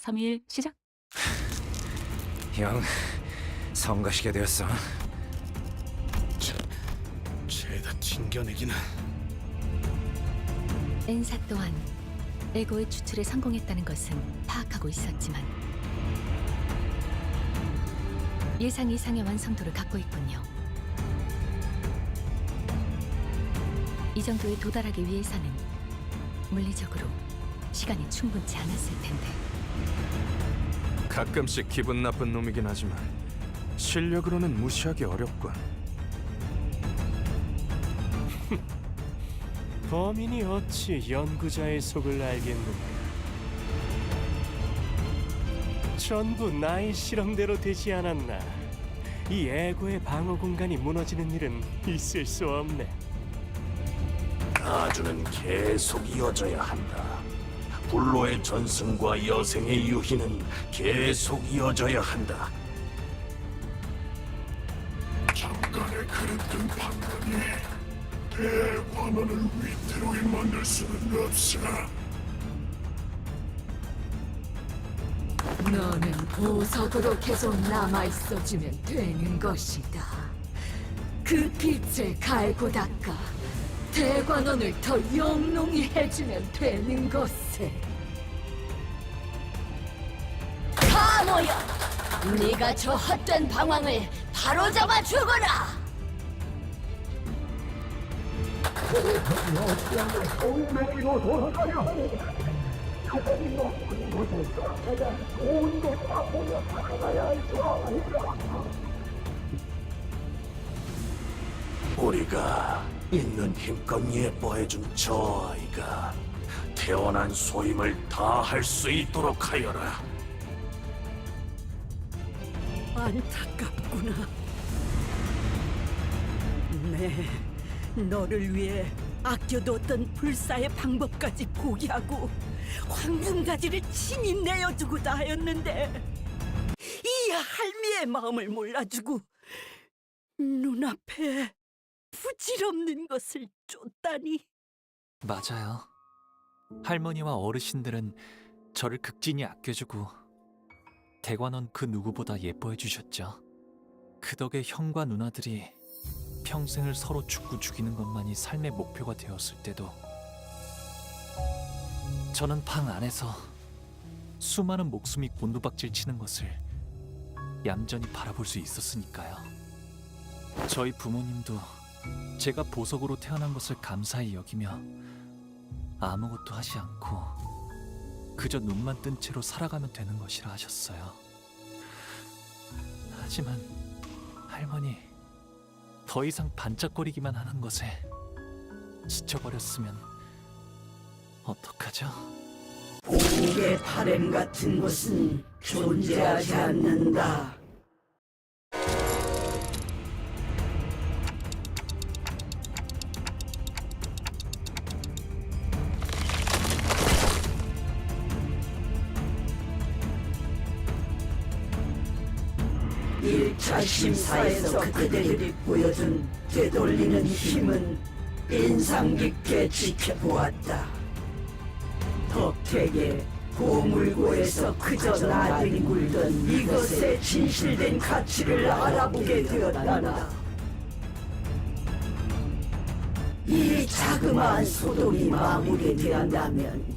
3일 시작. 형, 성가시게 되었어. 죄다 튕겨내기는. 엔사 또한 에고의 추출에 성공했다는 것은 파악하고 있었지만 예상 이상의 완성도를 갖고 있군요. 이 정도에 도달하기 위해서는 물리적으로 시간이 충분치 않았을 텐데. 가끔씩 기분 나쁜 놈이긴 하지만 실력으로는 무시하기 어렵군. 범인이 어찌 연구자의 속을 알겠는가? 전부 나의 실험대로 되지 않았나? 이 에고의 방어 공간이 무너지는 일은 있을 수 없네. 나주는 계속 이어져야 한다. 불로의 전승과 여생의 유희는 계속 이어져야 한다. 잠깐의 그릇된 방문이 대관원을 위태로이 만들 수는 없어. 너는 보석으로 계속 남아있어주면 되는 것이다. 그 빛을 갈고 닦아 대관원을 더 영롱히 해주면 되는 것을. 다 모여! 네가 저 헛된 방황을 바로잡아 주거라! 우리가 있는 힘껏 예뻐해준 저 아이가 태어난 소임을 다 할 수 있도록 하여라. 안타깝구나. 네, 너를 위해 아껴뒀던 불사의 방법까지 포기하고 황금가지를 친히 내어주고자 하였는데 이 할미의 마음을 몰라주고 눈앞에 부질없는 것을 쫓다니. 맞아요. 할머니와 어르신들은 저를 극진히 아껴주고 대관원 그 누구보다 예뻐해 주셨죠. 그 덕에 형과 누나들이 평생을 서로 죽고 죽이는 것만이 삶의 목표가 되었을 때도 저는 방 안에서 수많은 목숨이 곤두박질 치는 것을 얌전히 바라볼 수 있었으니까요. 저희 부모님도 제가 보석으로 태어난 것을 감사히 여기며 아무것도 하지 않고 그저 눈만 뜬 채로 살아가면 되는 것이라 하셨어요. 하지만 할머니, 더 이상 반짝거리기만 하는 것에 지쳐버렸으면 어떡하죠? 복의 바램 같은 것은 존재하지 않는다. 일차 심사에서 그들이 보여준 되돌리는 힘은 인상 깊게 지켜보았다. 덕택에 보물고에서 그저 나들이 굴던 이것의 진실된 가치를 알아보게 되었다. 이 자그마한 소동이 마무리되었다면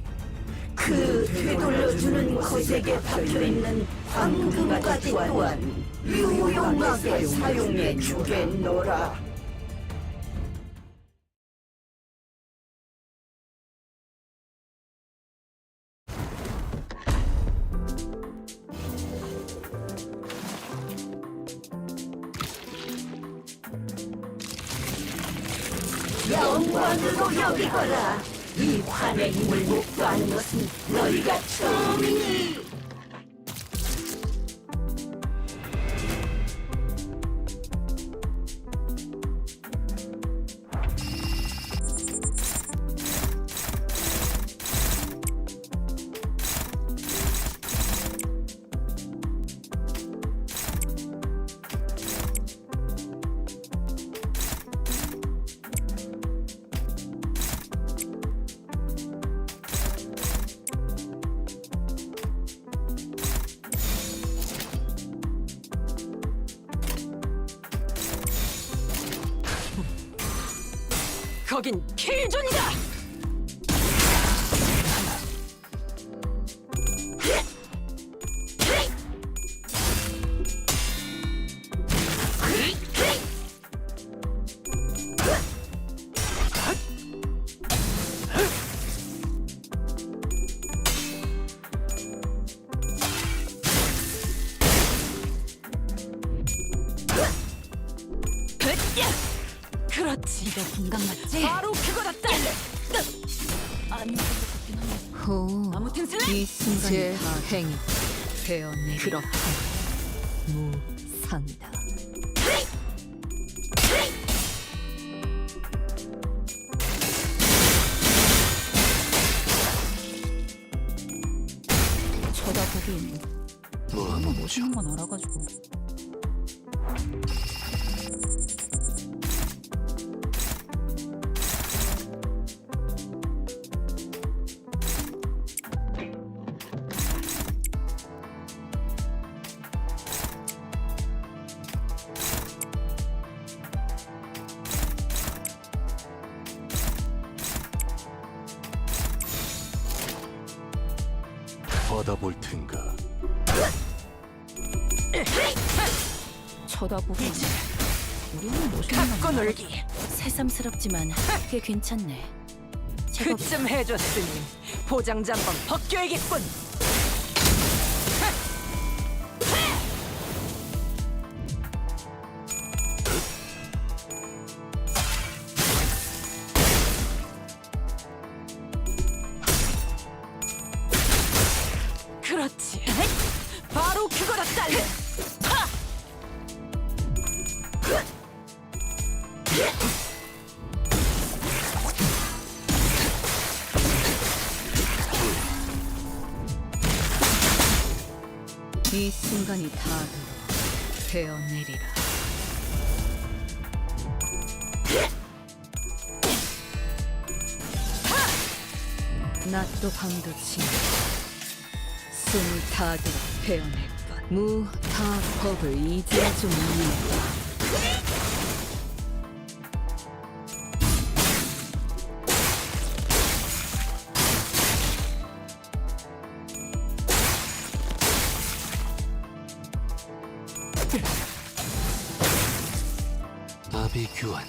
그 되돌려주는 것에게 박혀있는 황금가지 또한 유용하게 사용해 주겠노라. 영광으로 여기거라. 이 환의 힘을 목도하는 것은 너희가 처음이니. 거긴 킬존이다! 그렇지. 이거 공감 맞지? 바로 그거다 딸래. 아닌 것 같긴 한데. 호. 아무튼 슬. 이 순간이 제 다 행위 배어내. 그렇다. 무상이다. 쳐다보긴 뭐하는 거죠? 한건 알아가지고. 받아볼 텐가. 쳐다보긴. 우리는 뭐 갖고 놀기. 새삼스럽지만 꽤 괜찮네. 제법 그쯤 해줬으니 포장지 한번 벗겨야겠군. 그렇지. 바로 그거다 딸래. 이 순간이 다도 베어내리라. 낮도 밤도 지나 숨을 다도 베어낼 것. 무다법을 이제 좀 이해. 나비 교환.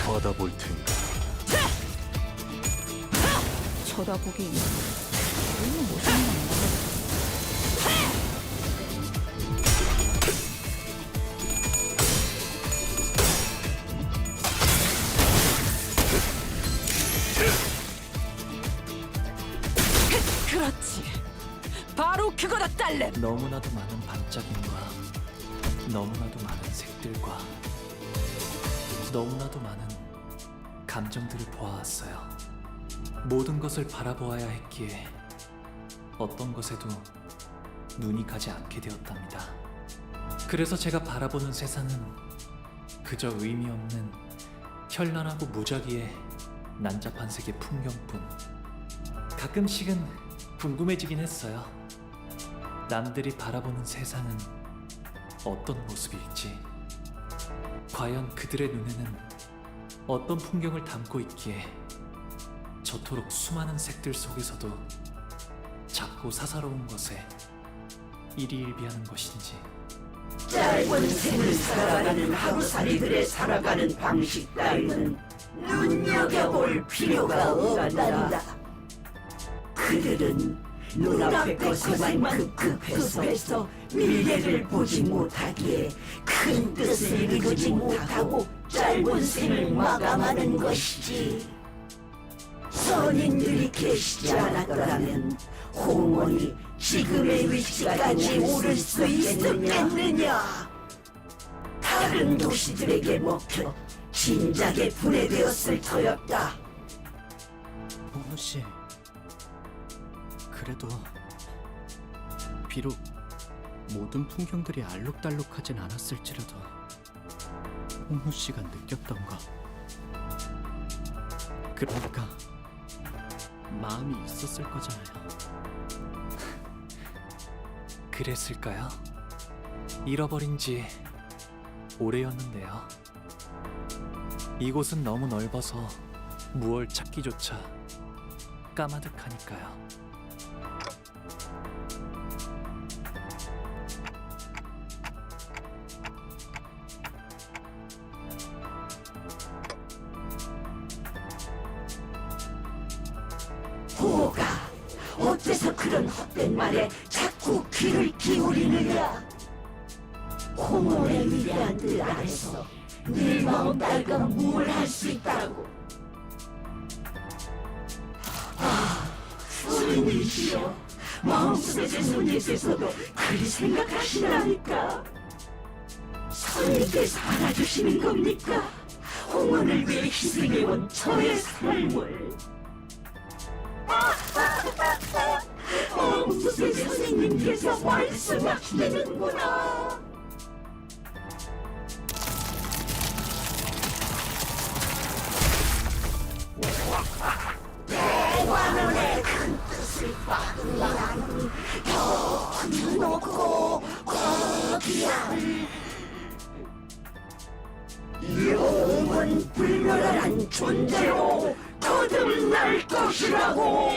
받아볼 텐가. 쳐다보긴. 우리는 뭐 상관. 그렇지. 바로 그거다 딸래. 너무나도 많은 반짝임과 너무나도 많은 색들과 너무나도 많은 감정들을 보아왔어요. 모든 것을 바라보아야 했기에 어떤 것에도 눈이 가지 않게 되었답니다. 그래서 제가 바라보는 세상은 그저 의미 없는 현란하고 무작위의 난잡한 세계 풍경뿐. 가끔씩은 궁금해지긴 했어요. 남들이 바라보는 세상은 어떤 모습일지, 과연 그들의 눈에는 어떤 풍경을 담고 있기에 저토록 수많은 색들 속에서도 작고 사사로운 것에 일희일비하는 것인지. 짧은 생을 살아가는 하루살이들의 살아가는 방식 따위는 눈여겨볼 필요가 없단다. 그들은 눈앞의 것에만 급급해서 미래를 보지 못하기에 큰 뜻을 이루지 못하고 짧은 생을 마감하는 것이지. 선인들이 계시지 않았더라면 홍원이 지금의 위치까지 오를 수 있었겠느냐? 다른 도시들에게 먹혀 진작에 분해되었을 터였다. 홍우 씨, 그래도 비록 모든 풍경들이 알록달록하진 않았을지라도 홍우 씨가 느꼈던 거, 그러니까 마음이 있었을 거잖아요. 그랬을까요? 잃어버린 지 오래였는데요. 이곳은 너무 넓어서 무얼 찾기조차 까마득하니까요. 호가 어째서 그런 헛된 말에 자꾸 귀를 기울이느냐? 홍원의 위대한 뜻 안에서 네 마음 따위가 무엇을 할 수 있다고? 손님이시여, 마음속의 손님께서도 그리 생각하시나니까? 손님께서 알아주시는 겁니까? 홍원을 위해 희생해온 저의 삶을. 마음속의 선생님께서 말씀하시는구나. 대관원의 큰 뜻을 받으려니 더 놓고 거기야. 영원 불멸한 존재로 거듭날 것이라고.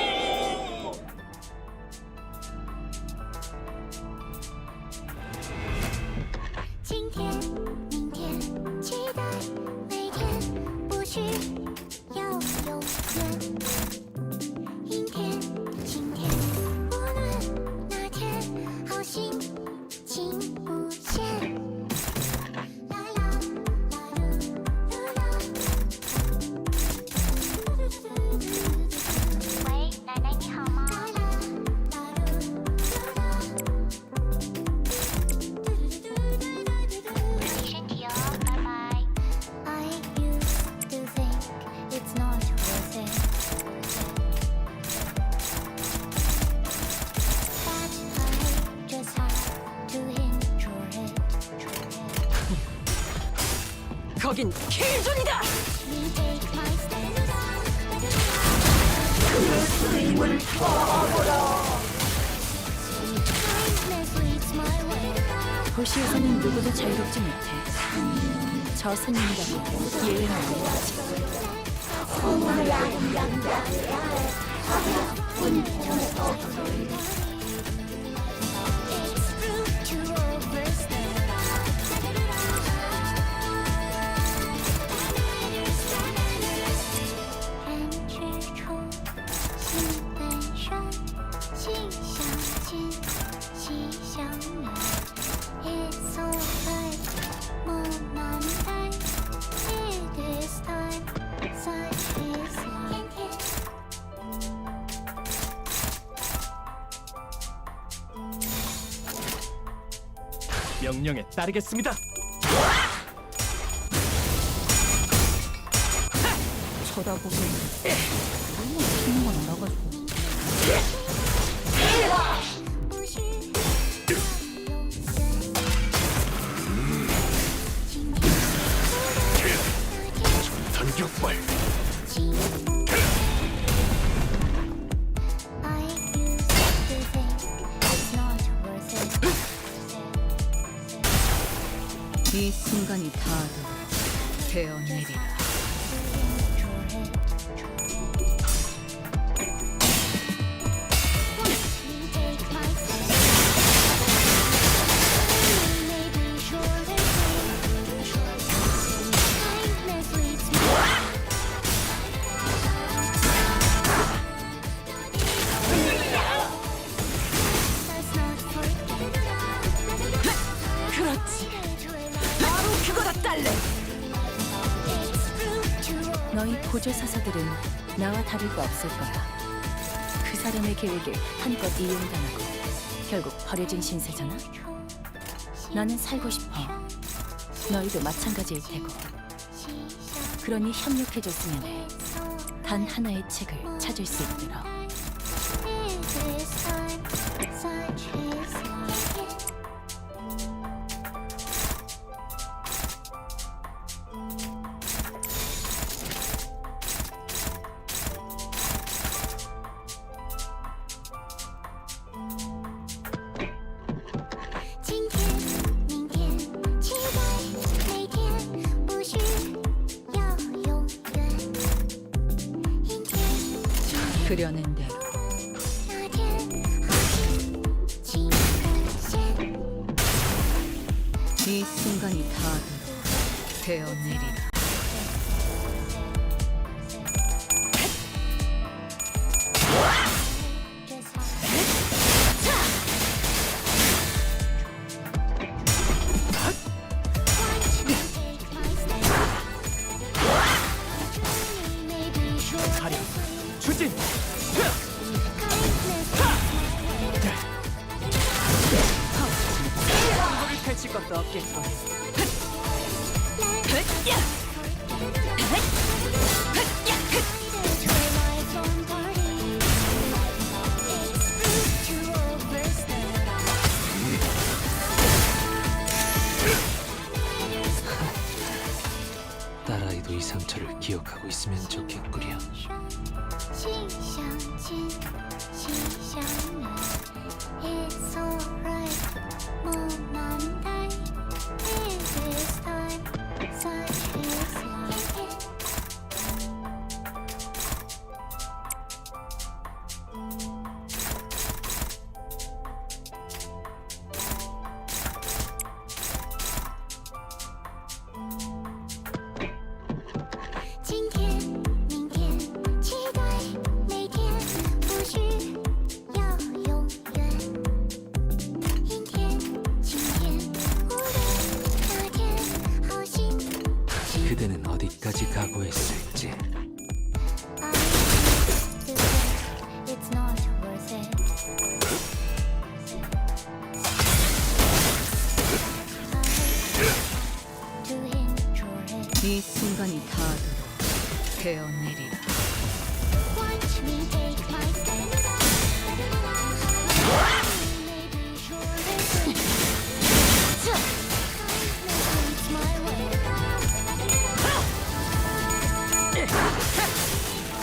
今天、明天，期待每天，不需要永远。阴天、晴天，无论哪天，好心情无限。啦啦啦噜啦。喂，奶奶你好吗？注意身体哦，拜拜。I used to think it's not worth it, but I just have to enjoy it. 거긴 킬존이다. We take my stand. Kindness leads my way. 도시에서는 누구도 자유롭지 못해. 저 선님이라고 예외는 아니지. It's rude to overstay. And 之处心本身，心相近，心相远。It's alright, moment time. It is time, such is life. 명령에 따르겠습니다. 쳐다보고 너무 웃기는 건 알아가지고. 不需要永远。今天，那天， 단격발 情不变。I used to think it's not worth it. 이 순간이 닿아도 되어내리라. We take my stand. Maybe 고조사서들은 나와 다를 거 없을 거야. 그 사람의 계획에 한껏 이용당하고 결국 버려진 신세잖아. 나는 살고 싶어. 너희도 마찬가지일 테고. 그러니 협력해줬으면 해. 단 하나의 책을 찾을 수 있도록. 그려낸 대로 이 순간이 닿아도 되어내리라. 사령 추진. 한국을 펼칠 것도 없겠고. 딸아이도 이 상처를 기억하고 있으면 좋겠구려. 心相近，心相远。It's alright，莫难待。It is time，such is life。今天，明天，期待每天，不需要永远。阴天，晴天，无论哪天，好心情。 그대는 어디까지 각오했을지. I do it, it's not worth it. I to enjoy it. 이 순간이 닿아도 되어내리라. Watch me take my stand. Maybe surely kindness leads my way.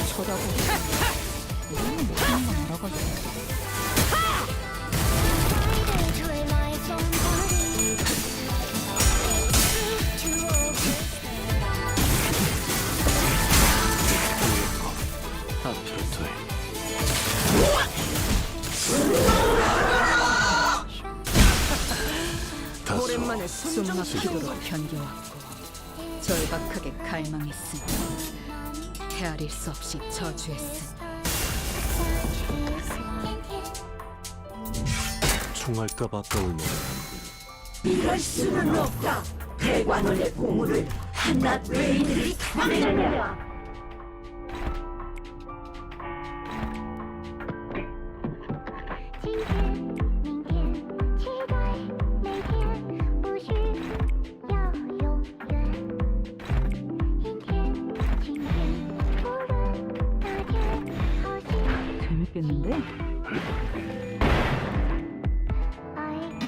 쳐다보고 우리는 못하는 건 알아가지고. To a lifelong party. To over. 앞으로 둘. 오랜만에 숨 좀 쉬고. 숨막히도록 견뎌왔고 절박하게 갈망했으니 헤아릴 수 없이 저주했으니 총알값 아까울만. 이럴 수는 없다. 대관원의 보물을 한낱 외인들이 탐내느냐. 재밌겠는데?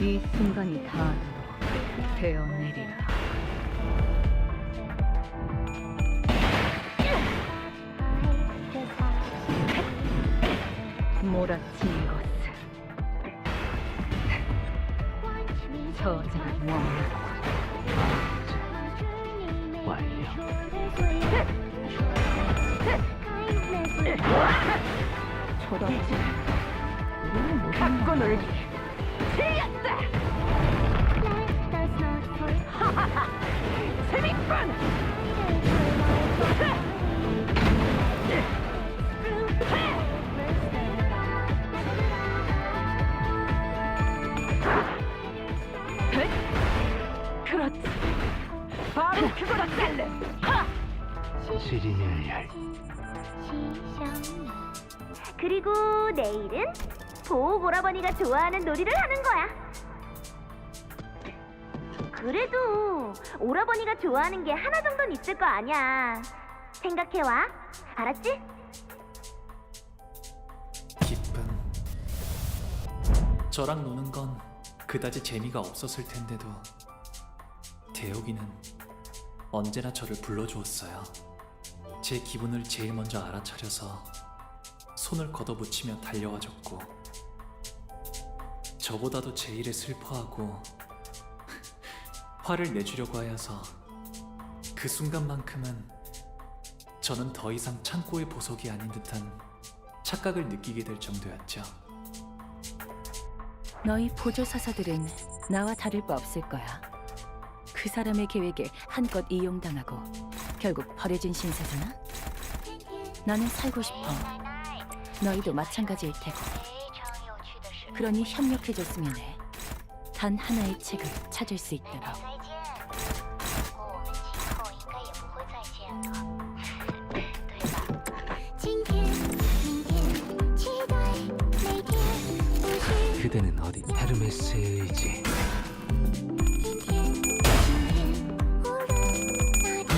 이 순간이 닿아도록 되어내리라. 몰아치는 것을 저자가 원하고 완료. 쳐다보지. 우리는 못하는 갖고 놀기. 그렇지. 바로 그거다, 셀레. 지리멸렬 그리고 내일은 보호 오라버니가 좋아하는 놀이를 하는 거야. 그래도 오라버니가 좋아하는 게 하나 정도는 있을 거 아니야. 생각해와. 알았지? 기쁨. 저랑 노는 건 그다지 재미가 없었을 텐데도 대혁이는 언제나 저를 불러주었어요. 제 기분을 제일 먼저 알아차려서 손을 걷어붙이며 달려와줬고, 저보다도 제 일에 슬퍼하고 화를 내주려고 하여서 그 순간만큼은 저는 더 이상 창고의 보석이 아닌 듯한 착각을 느끼게 될 정도였죠. 너희 보조사사들은 나와 다를 바 없을 거야. 그 사람의 계획에 한껏 이용당하고 결국 버려진 신세잖아. 나는 살고 싶어. 너희도 마찬가지일 테고. 그러니 협력해줬으면 해. 단 하나의 책을 찾을 수 있도록. 今天，明天，期待每天，不是 그대는 어디 헤르메스에 의지. 今天，今天，忽然那天，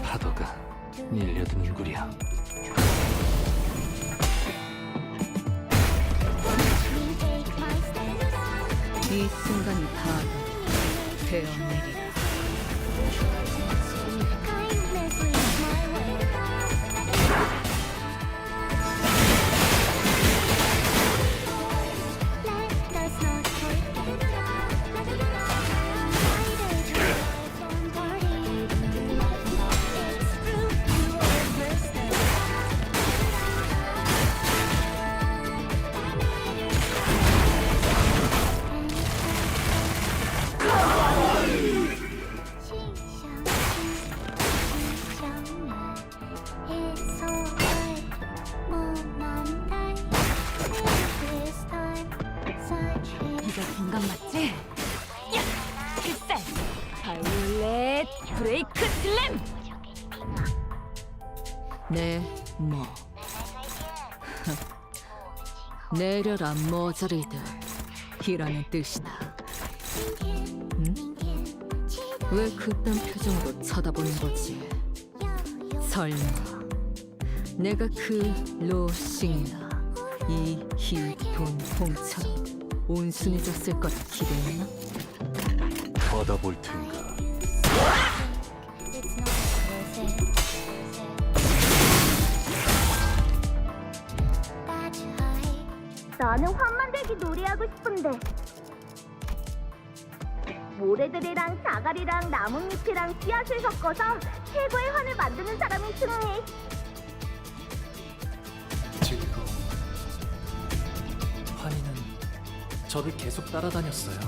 파도가 밀려드는구려. 이 순간이 다 되어내리라. kindness leads my way. Let us not forget. Friday to some party. It's true, you are first step. It's alright, 무난해. This time, such a 이거 공감 맞지? 야! 필살! 바이올렛 브레이크 슬램! 네, 뭐 내려라 머저리들 이라는 뜻이다. 왜 그딴 표정으로 쳐다보는 거지? 설마 내가 그 로싱이나 이희돈 홍처럼 온순해졌을 거라 기대했나? 받아볼 텐가. It's not worth it. That's high. 나는 환만 되기 놀이하고 싶은데. 모래들이랑 자갈이랑 나뭇잎이랑 씨앗을 섞어서 최고의 환을 만드는 사람이 승리. 즐거움. 환희는 저를 계속 따라다녔어요.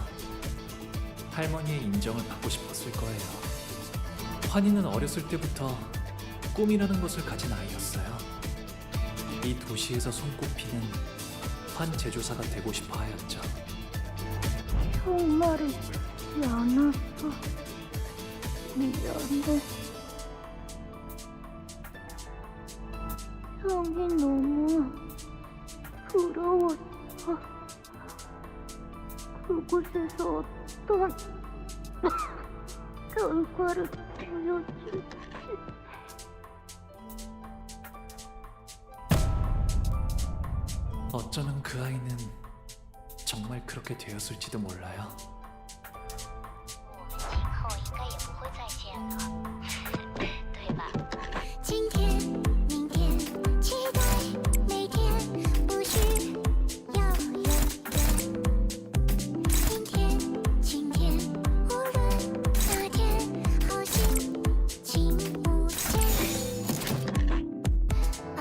할머니의 인정을 받고 싶었을 거예요. 환희는 어렸을 때부터 꿈이라는 것을 가진 아이였어요. 이 도시에서 손꼽히는 환 제조사가 되고 싶어 하였죠. 정말이지 않았어. 미안해. 형이 너무 부러웠어. 그곳에서 어떤 결과를 보여줄지. 어쩌면 그 아이는 정말 그렇게 되었을지도 몰라요. 今天，明天，期待每天，不是要永远。今天，今天，忽然那天，好心情不见。I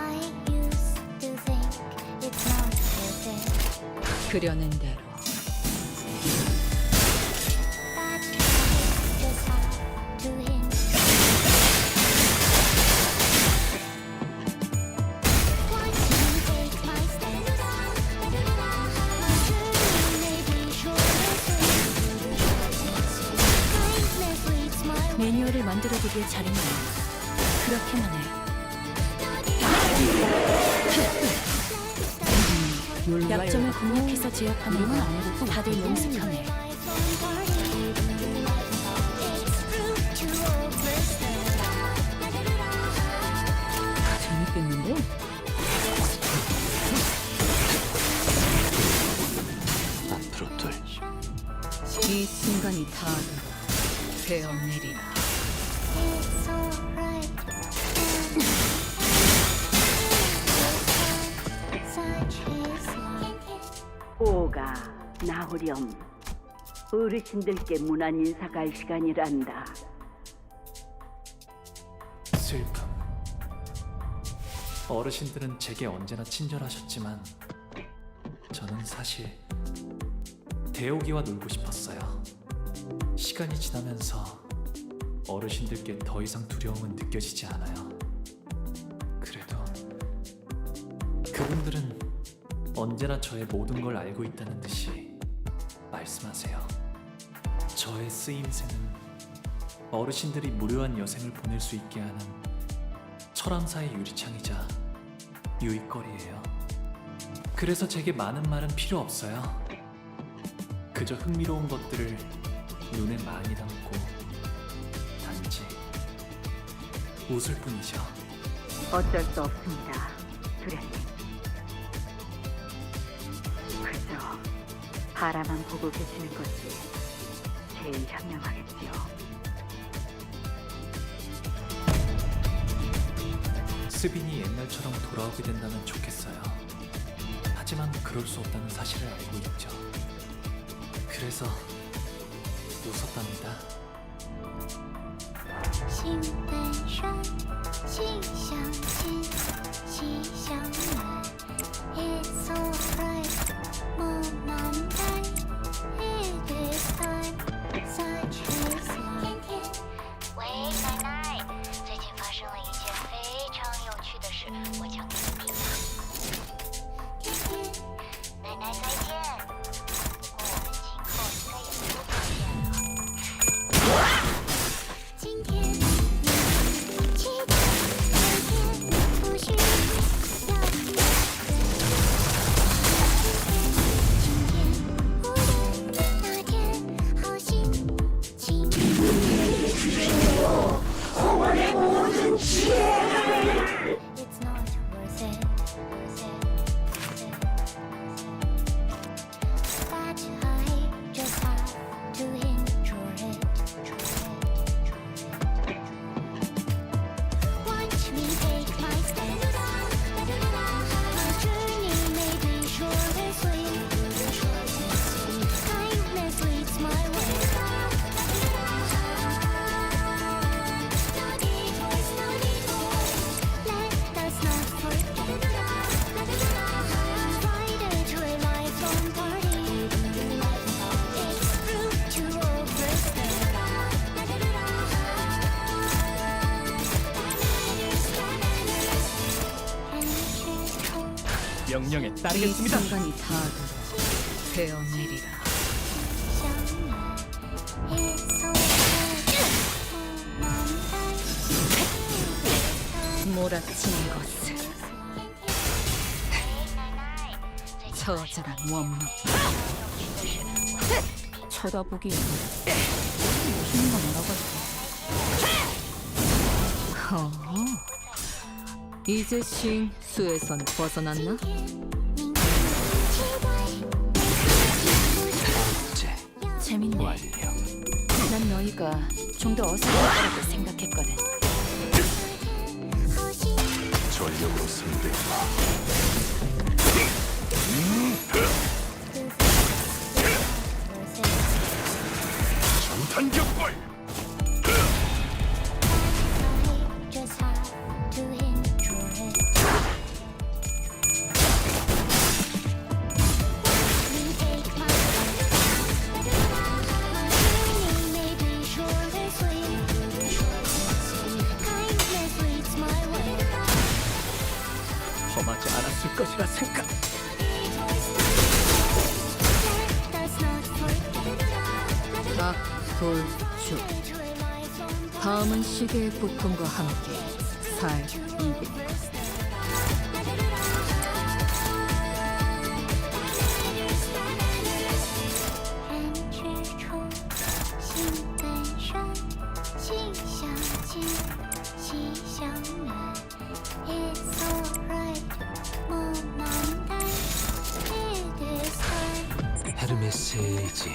used to think it's not worth it. 그려낸 대로 But I just have to hint. Watching 여기에 자리면 그렇게만 해. 약점을 공략해서 제압하는 건 다들 능숙하네. 재밌겠는데? 앞으로 둘. 이 순간이 다 되어내리라. It's alright. Such is life. 오가 나오렴. 어르신들께 문안 인사갈 시간이란다. 슬픔. 어르신들은 제게 언제나 친절하셨지만 저는 사실 대오기와 놀고 싶었어요. 시간이 지나면서 어르신들께 더 이상 두려움은 느껴지지 않아요. 그래도 그분들은 언제나 저의 모든 걸 알고 있다는 듯이 말씀하세요. 저의 쓰임새는 어르신들이 무료한 여생을 보낼 수 있게 하는 철암사의 유리창이자 유익거리예요. 그래서 제게 많은 말은 필요 없어요. 그저 흥미로운 것들을 눈에 많이 담고 단지 웃을 뿐이죠. 어쩔 수 없습니다, 두련님. 그저 바라만 보고 계시는 것이 제일 현명하겠지요. 스빈이 옛날처럼 돌아오게 된다면 좋겠어요. 하지만 그럴 수 없다는 사실을 알고 있죠. 그래서 웃었답니다. 心本善，心相近，心相远。It's alright，梦难呆。It is time， such is life。喂，奶奶，最近发生了一件非常有趣的事，我讲给你听。奶奶再见。不过我们今后应该也不再见了。今天你期待明天不是要你今天无论哪天好心情 It's not worth it But I just have to enjoy it Watch me take my stand. My journey may be short and sweet. Kindness leads my way. No detours, no detours. Let us not forget. Invited to a lifelong party. It's rude to overstay. 명령에 이 따르겠습니다. 순간이 다 되어내리라. 몰아치는 것을 처절한 원망. 쳐다보기엔 무슨 거 뭐라고 했어? 이제 신 수에선 벗어났나? 이제 재밌네. 완료. 난 너희가 좀 더 어색할 거라고 생각했거든. 전력으로 승부해봐. 정탄격발! Just have to enjoy it. We take my journey may be short and sweet. Kindness leads my way. 범하지 않았을 것이라 생각. Let us not forget. 박돌주 To a lifelong 다음은 시계의 고통과 함께 살 200. 헤르메스 에이지.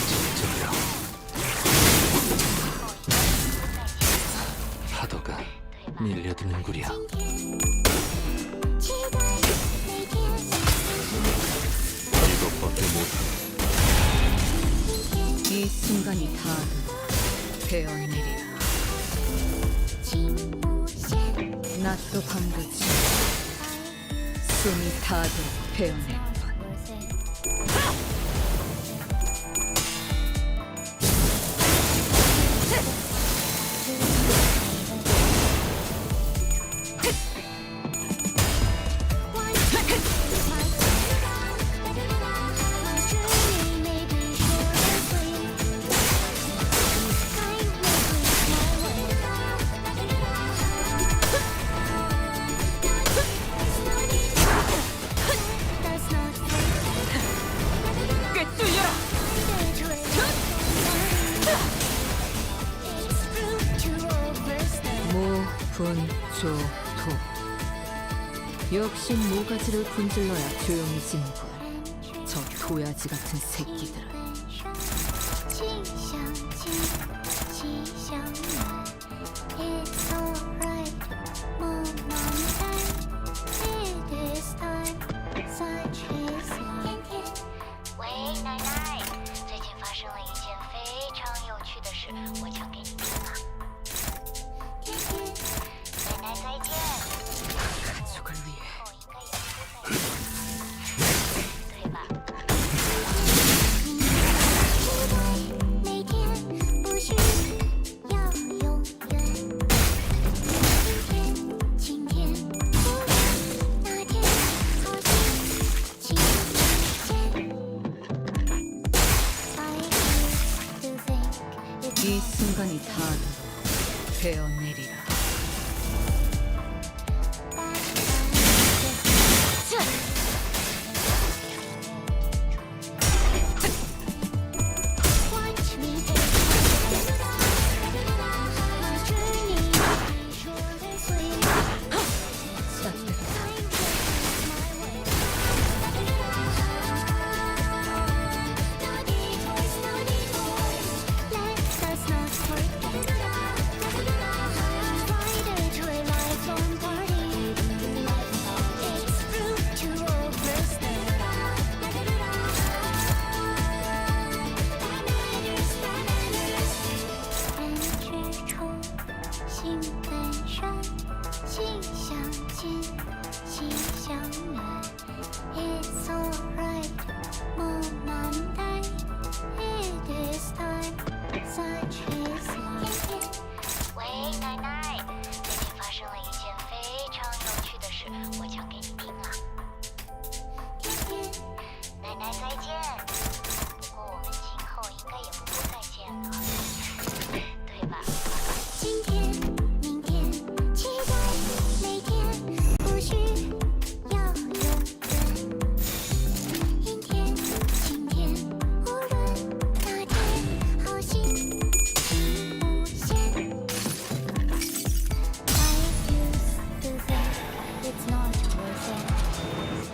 진정이라. 파도가 밀려드는구려. 이것밖에 못. 이 순간이 다도 배어내리라. 낮도 밤도 지 숨이 다도록 배어낼 뿐. 꿰뚫려라. 모, 분, 조, 토. 역시 모가지를 분질러야 조용해지는군. 저 도야지 같은 새끼들은. 가족을 위해. 이 순간이 다도 배어내리라.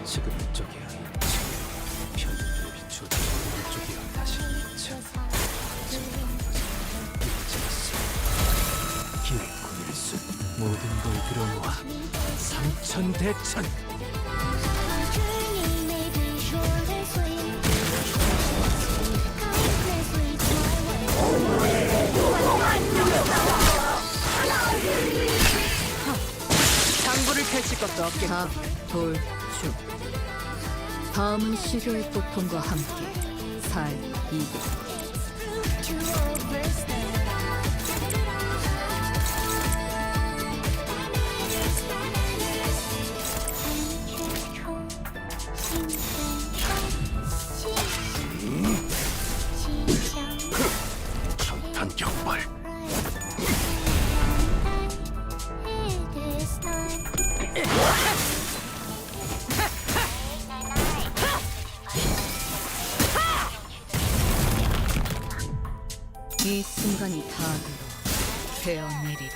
지금은 쪽이야. 편집을 비추어주는 쪽이야. 다시 참. 기획군일수 모든 걸 들어놓아. 삼천대천. 당구를 펼칠 것도 없겠고. 다, 돌, 주. 다음은 시계의 고통과 함께 살 200. 위한 격발. It is not 이 순간이 다음으로 베어내리라.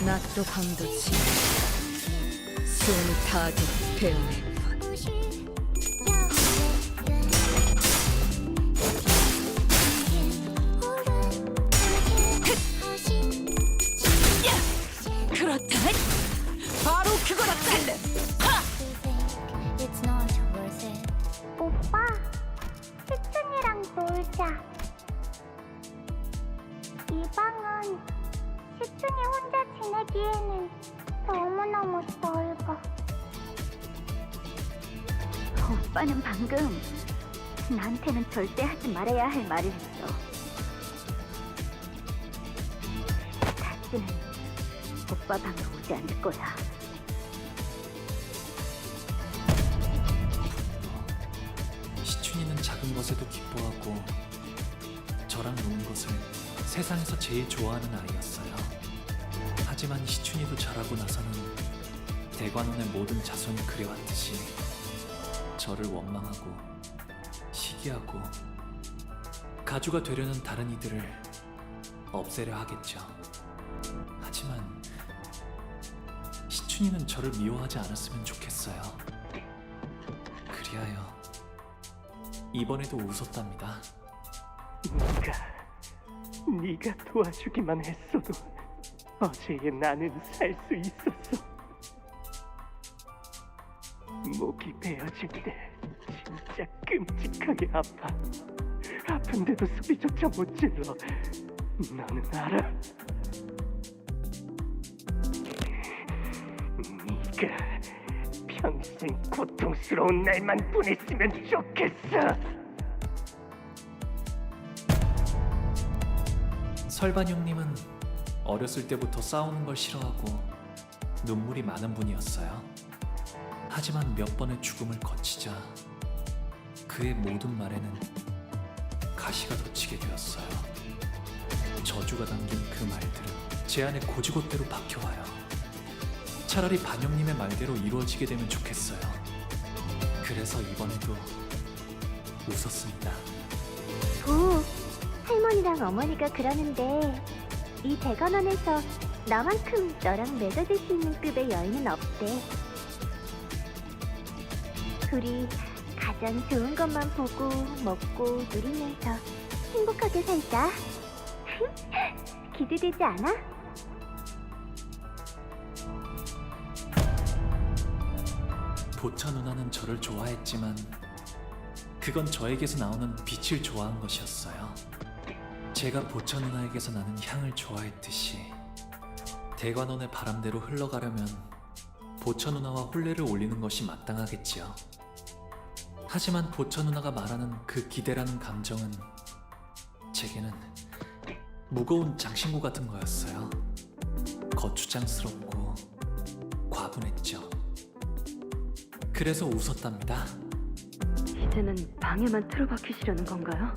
낮도 밤도치 수온이 다도 베어낼 것. 不需要远远。今天忽然发现，好心情 그렇다. 바로 그거라 짤래. It's not worth it. 오빠, 시춘이랑 놀자. 이 방은 시춘이 혼자 지내기에는 너무너무 넓어. 오빠는 방금 나한테는 절대 하지 말아야 할 말을 했어. 다시는 오빠 방에 오지 않을 거야. 시춘이는 작은 것에도 기뻐하고 저랑 노는 것을 세상에서 제일 좋아하는 아이였어요. 하지만 시춘이도 자라고 나서는 대관원의 모든 자손이 그래왔듯이 저를 원망하고 시기하고 가주가 되려는 다른 이들을 없애려 하겠죠. 하지만 시춘이는 저를 미워하지 않았으면 좋겠어요. 그리하여 이번에도 웃었답니다. 네가 도와주기만 했어도 어제의 나는 살 수 있었어. 목이 베어질 때 진짜 끔찍하게 아파. 아픈데도 소리조차 못 질러. 너는 알아? 네가 평생 고통스러운 날만 보냈으면 좋겠어. 설반 형님은 어렸을 때부터 싸우는 걸 싫어하고 눈물이 많은 분이었어요. 하지만 몇 번의 죽음을 거치자 그의 모든 말에는 가시가 돋치게 되었어요. 저주가 담긴 그 말들은 제 안에 고지곳대로 박혀와요. 차라리 반영님의 말대로 이루어지게 되면 좋겠어요. 그래서 이번에도 웃었습니다. 할머니랑 어머니가 그러는데 이 대관원에서 나만큼 너랑 맺어질 수 있는 급의 여인은 없대. 둘이 가장 좋은 것만 보고 먹고 누리면서 행복하게 살자. 기대되지 않아? 보차 누나는 저를 좋아했지만 그건 저에게서 나오는 빛을 좋아한 것이었어요. 제가 보차 누나에게서 나는 향을 좋아했듯이 대관원의 바람대로 흘러가려면 보차 누나와 혼례를 올리는 것이 마땅하겠지요. 하지만 보차 누나가 말하는 그 기대라는 감정은 제게는 무거운 장신구 같은 거였어요. 거추장스럽고 과분했죠. 그래서 웃었답니다. 이제는 방에만 틀어박히시려는 건가요?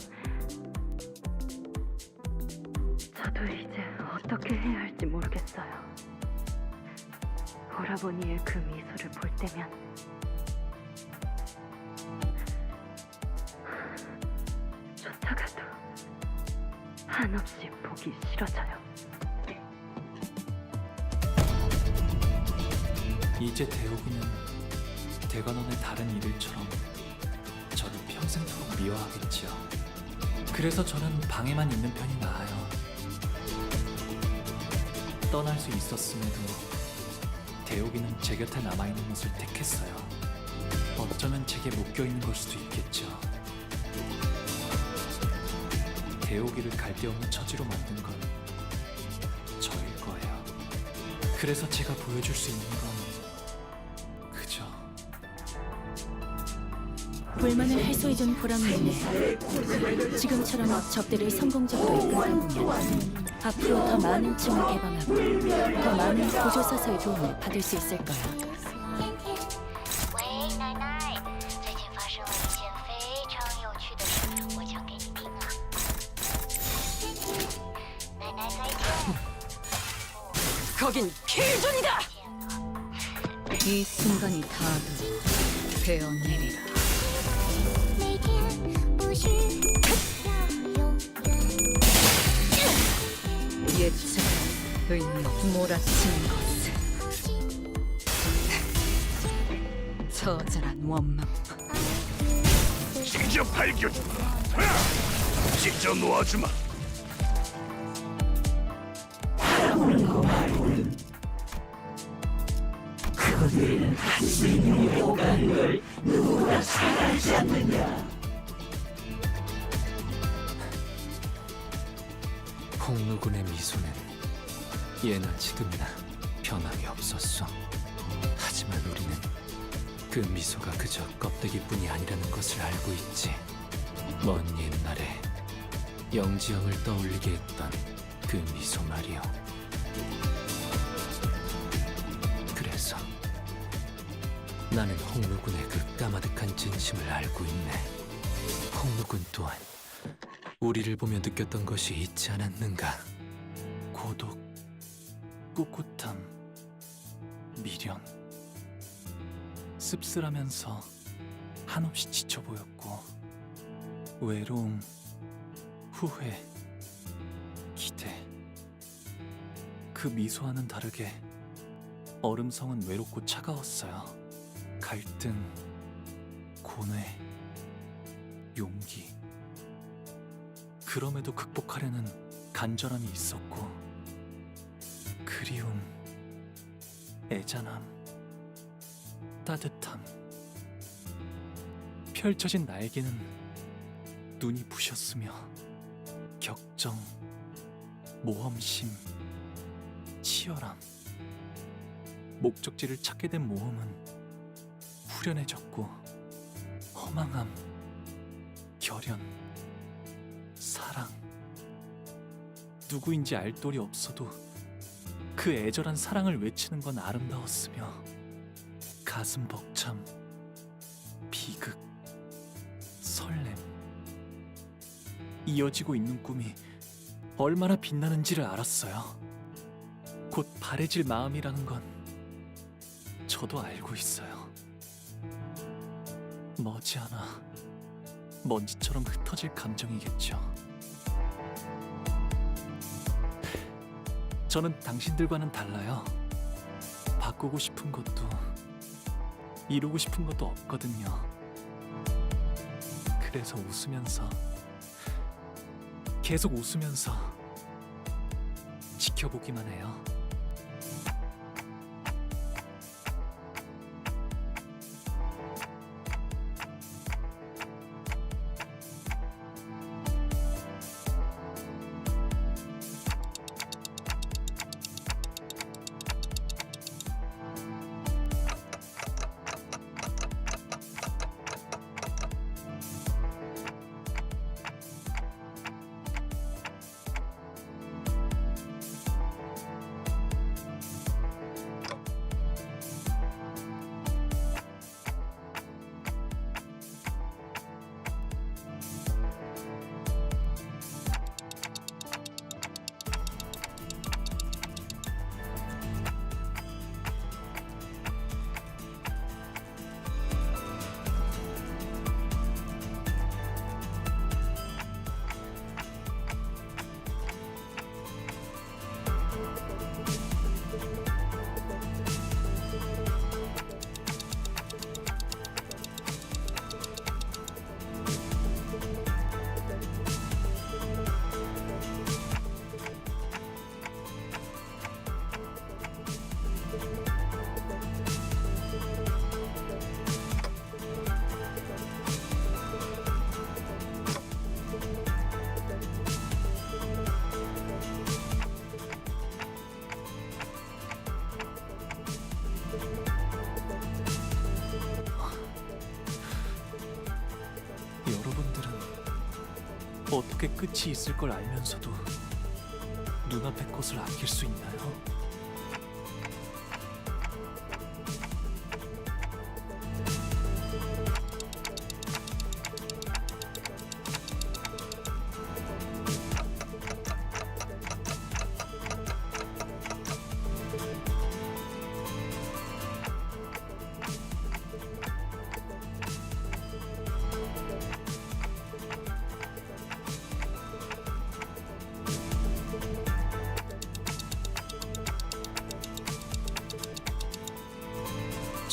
저도 이제 어떻게 해야 할지 모르겠어요. 오라버니의 그 미소를 볼 때면 쫓아가도 한없이 보기 싫어져요. 이제 대옥이는 대관원의 다른 이들처럼 저를 평생토록 미워하겠지요. 그래서 저는 방에만 있는 편이 나아요. 떠날 수 있었음에도 대옥이는 제 곁에 남아있는 것을 택했어요. 어쩌면 제게 묶여있는 걸 수도 있겠죠. 대옥이를 갈데없는 처지로 만든 건 저일 거예요. 그래서 제가 보여줄 수 있는 건 그저 불만을 해소해준 보람있네. 지금처럼 접대를 성공적으로 이끌다 보면 앞으로 더 많은 층을 개방하고 더 많은 보조사서의 도움을 받을 수 있을 거야. 喂，奶奶，最近发生了一件非常有趣的 거긴 필존이다. 이 순간이 다도 베어내리라. 每天不是要永远。 예측 의미 몰아치는 것을 처절한 원망. 직접 밝혀주마. 직접 놓아주마. 홍루군의 미소는 예나 지금이나 변함이 없었어. 하지만 우리는 그 미소가 그저 껍데기뿐이 아니라는 것을 알고 있지. 먼 옛날에 영지영을 떠올리게 했던 그 미소 말이오. 그래서 나는 홍루군의 그 까마득한 진심을 알고 있네. 홍루군 또한 우리를 보며 느꼈던 것이 있지 않았는가. 고독, 꿋꿋함, 미련. 씁쓸하면서 한없이 지쳐 보였고, 외로움, 후회, 기대. 그 미소와는 다르게 얼음성은 외롭고 차가웠어요. 갈등, 고뇌, 용기. 그럼에도 극복하려는 간절함이 있었고, 그리움, 애잔함, 따뜻함. 펼쳐진 나에게는 눈이 부셨으며, 격정, 모험심, 치열함. 목적지를 찾게 된 모험은 후련해졌고, 허망함, 결연, 사랑. 누구인지 알 도리 없어도 그 애절한 사랑을 외치는 건 아름다웠으며, 가슴 벅참, 비극, 설렘. 이어지고 있는 꿈이 얼마나 빛나는지를 알았어요. 곧 바래질 마음이라는 건 저도 알고 있어요. 머지않아 먼지처럼 흩어질 감정이겠죠. 저는 당신들과는 달라요. 바꾸고 싶은 것도 이루고 싶은 것도 없거든요. 그래서 웃으면서, 계속 웃으면서 지켜보기만 해요. 여러분들은 어떻게 끝이 있을 걸 알면서도 눈앞의 것을 아낄 수 있나요?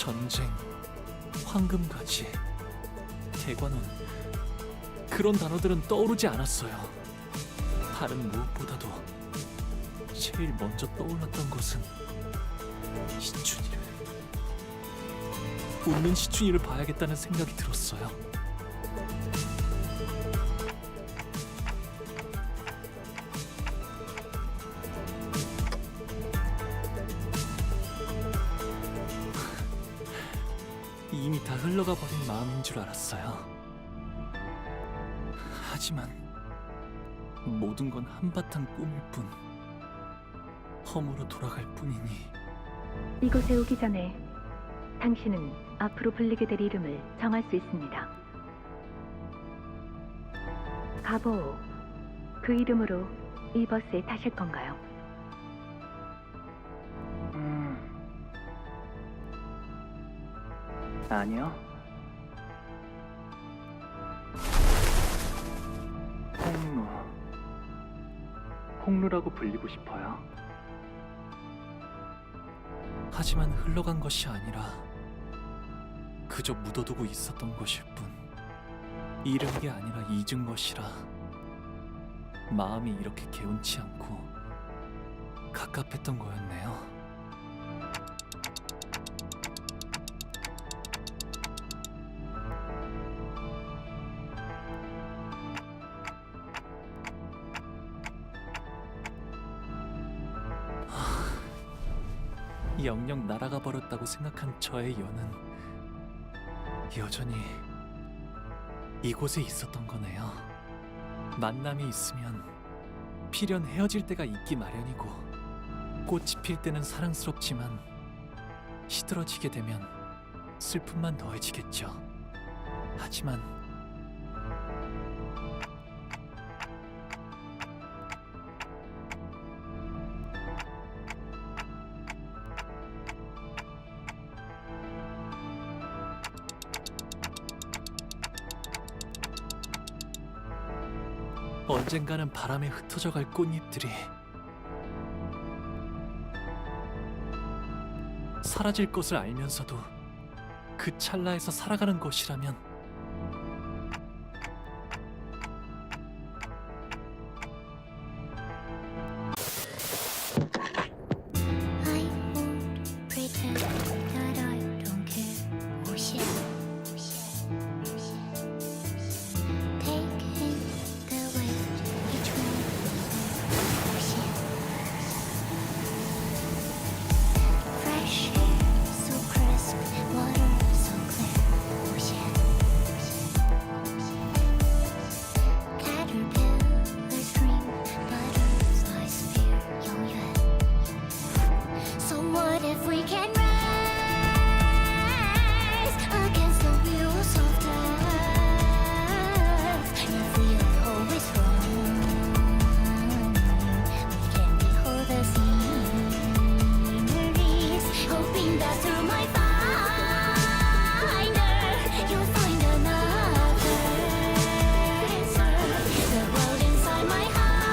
전쟁, 황금가지, 대관원 그런 단어들은 떠오르지 않았어요. 다른 무엇보다도 제일 먼저 떠올랐던 것은 시춘이를 웃는 시춘이를 봐야겠다는 생각이 들었어요. 이미 다 흘러가 버린 마음인 줄 알았어요. 하지만 모든 건 한바탕 꿈일 뿐, 허무로 돌아갈 뿐이니. 이곳에 오기 전에 당신은 앞으로 불리게 될 이름을 정할 수 있습니다. 가보오, 그 이름으로 이 버스에 타실 건가요? 아니요. 홍루라고 불리고 싶어요. 하지만 흘러간 것이 아니라 그저 묻어두고 있었던 것일 뿐, 잃은 게 아니라 잊은 것이라 마음이 이렇게 개운치 않고 갑갑했던 거였네요. 영영 날아가 버렸다고 생각한 저의 연은 여전히 이곳에 있었던 거네요. 만남이 있으면 필연 헤어질 때가 있기 마련이고, 꽃이 필 때는 사랑스럽지만 시들어지게 되면 슬픔만 더해지겠죠. 하지만 언젠가는 바람에 흩어져 갈 꽃잎들이 사라질 것을 알면서도 그 찰나에서 살아가는 것이라면 I won't pretend that I don't care. 무시해. Taking the weight each one. 무시해. Fresh air so crisp, water so clear. 무시해. Caterpillars dream, butterflies fear. 영유해. So what if we can rise against the wheels of death? If we are always wrong, we can behold the sceneries, hoping that through my finder you'll find another. The world inside my heart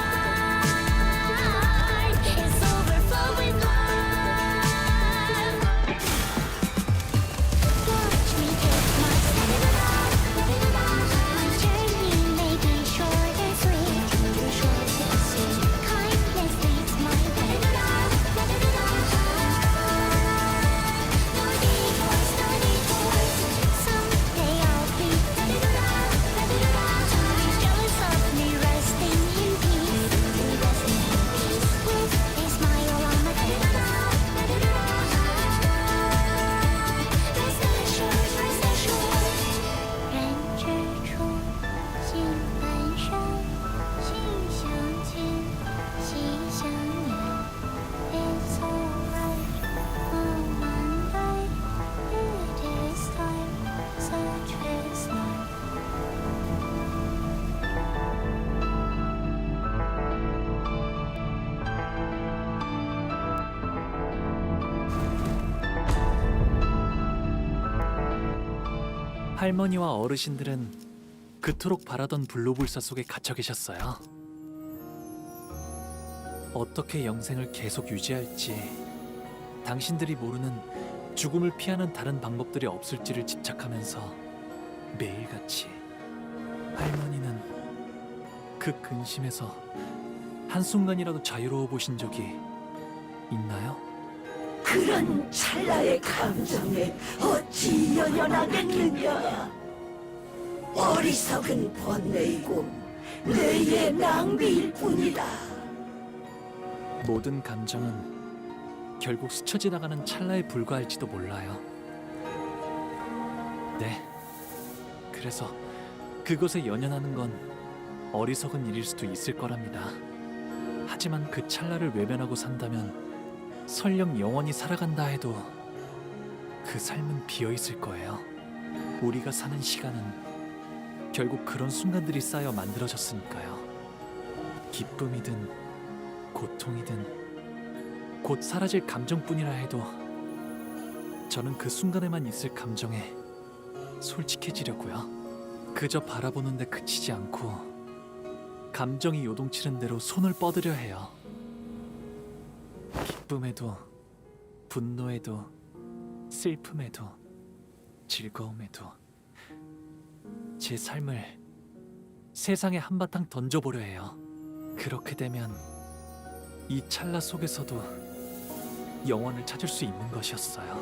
is overflowing with love. Watch me take my my journey may be short and sweet, short and sweet. Kindness leads my way. No divorce, no divorce. Someday I'll be to rejoice of me resting in peace, with a smile on my face. Rest assured, rest assured. 人之初，性本善，性相近，习相远。It's alright, on Monday, it is time, such is life. 할머니와 어르신들은 그토록 바라던 불로불사 속에 갇혀 계셨어요. 어떻게 영생을 계속 유지할지 당신들이 모르는 죽음을 피하는 다른 방법들이 없을지를 집착하면서 매일같이 할머니는 그 근심에서 한순간이라도 자유로워 보신 적이 있나요? 그런 찰나의 감정에 어찌 연연하겠느냐. 어리석은 번뇌이고 내의 낭비일 뿐이다. 모든 감정은 결국 스쳐 지나가는 찰나에 불과할지도 몰라요. 네. 그래서 그것에 연연하는 건 어리석은 일일 수도 있을 거랍니다. 하지만 그 찰나를 외면하고 산다면 설령 영원히 살아간다 해도 그 삶은 비어있을 거예요. 우리가 사는 시간은 결국 그런 순간들이 쌓여 만들어졌으니까요. 기쁨이든 고통이든 곧 사라질 감정뿐이라 해도 저는 그 순간에만 있을 감정에 솔직해지려고요. 그저 바라보는데 그치지 않고 감정이 요동치는 대로 손을 뻗으려 해요. 기쁨에도 분노에도 슬픔에도 즐거움에도 제 삶을 세상에 한바탕 던져보려 해요. 그렇게 되면 이 찰나 속에서도 영원을 찾을 수 있는 것이었어요.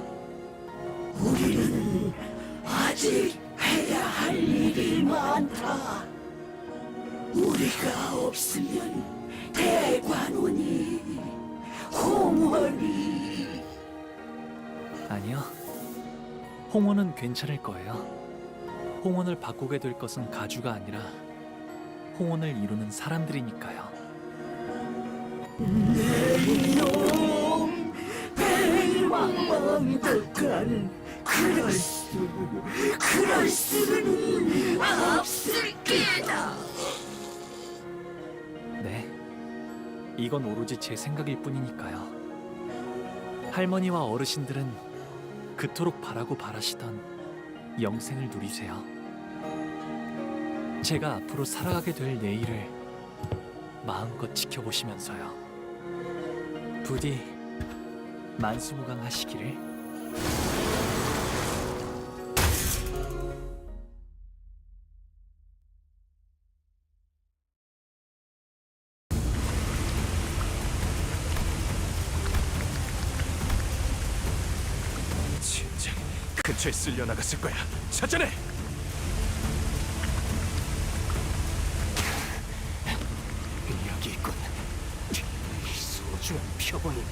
우리는 아직 해야 할 일이 많다. 우리가 없으면 대관원이, 홍원이. 아니요. 홍원은 괜찮을 거예요. 홍원을 바꾸게 될 것은 가주가 아니라 홍원을 이루는 사람들이니까요. 내 이놈 배왕왕덕한 그럴 수는 없을 게다. 네. 이건 오로지 제 생각일 뿐이니까요. 할머니와 어르신들은 그토록 바라고 바라시던 영생을 누리세요. 제가 앞으로 살아가게 될 내일을 마음껏 지켜보시면서요. 부디 만수무강하시기를. 진작 근처에 쓸려 나갔을 거야. 찾아내. 여기 있군. 소중한 표본이.